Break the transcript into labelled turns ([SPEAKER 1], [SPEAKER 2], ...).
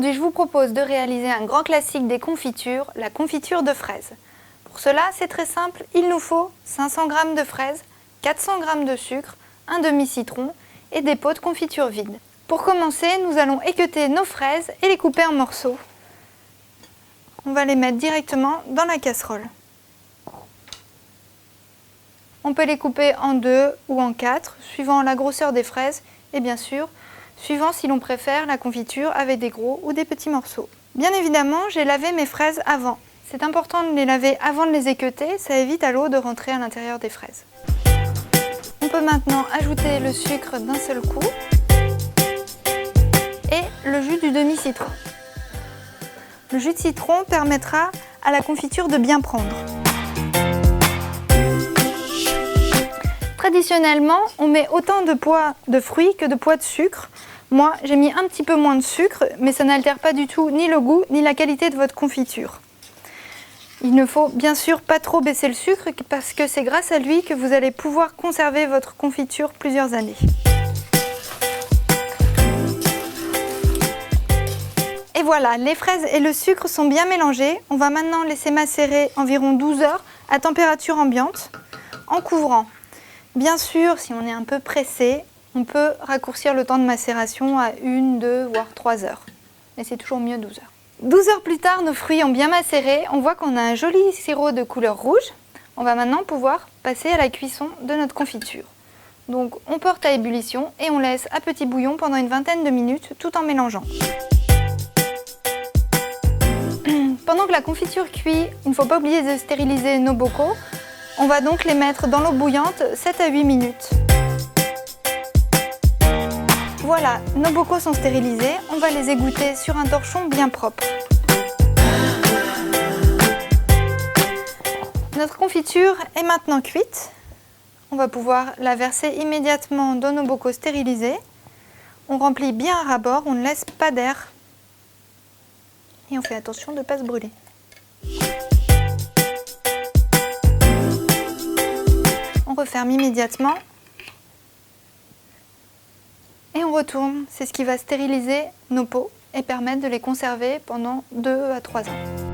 [SPEAKER 1] Aujourd'hui, je vous propose de réaliser un grand classique des confitures, la confiture de fraises. Pour cela, c'est très simple, il nous faut 500 g de fraises, 400 g de sucre, un demi-citron et des pots de confiture vides. Pour commencer, nous allons équeuter nos fraises et les couper en morceaux. On va les mettre directement dans la casserole. On peut les couper en 2 ou en 4, suivant la grosseur des fraises et bien sûr, suivant si l'on préfère la confiture avec des gros ou des petits morceaux. Bien évidemment, j'ai lavé mes fraises avant. C'est important de les laver avant de les équeuter, ça évite à l'eau de rentrer à l'intérieur des fraises. On peut maintenant ajouter le sucre d'un seul coup et le jus du demi-citron. Le jus de citron permettra à la confiture de bien prendre. Traditionnellement, on met autant de poids de fruits que de poids de sucre. Moi, j'ai mis un petit peu moins de sucre, mais ça n'altère pas du tout ni le goût ni la qualité de votre confiture. Il ne faut bien sûr pas trop baisser le sucre parce que c'est grâce à lui que vous allez pouvoir conserver votre confiture plusieurs années. Et voilà, les fraises et le sucre sont bien mélangés. On va maintenant laisser macérer environ 12 heures à température ambiante en couvrant. Bien sûr, si on est un peu pressé, on peut raccourcir le temps de macération à 1, 2, voire 3 heures. Mais c'est toujours mieux 12 heures. 12 heures plus tard, nos fruits ont bien macéré. On voit qu'on a un joli sirop de couleur rouge. On va maintenant pouvoir passer à la cuisson de notre confiture. Donc on porte à ébullition et on laisse à petit bouillon pendant une vingtaine de minutes tout en mélangeant. Pendant que la confiture cuit, il ne faut pas oublier de stériliser nos bocaux. On va donc les mettre dans l'eau bouillante 7 à 8 minutes. Voilà, nos bocaux sont stérilisés, on va les égoutter sur un torchon bien propre. Notre confiture est maintenant cuite. On va pouvoir la verser immédiatement dans nos bocaux stérilisés. On remplit bien à ras-bord, on ne laisse pas d'air. Et on fait attention de ne pas se brûler. On referme immédiatement et on retourne. C'est ce qui va stériliser nos pots et permettre de les conserver pendant 2 à 3 ans.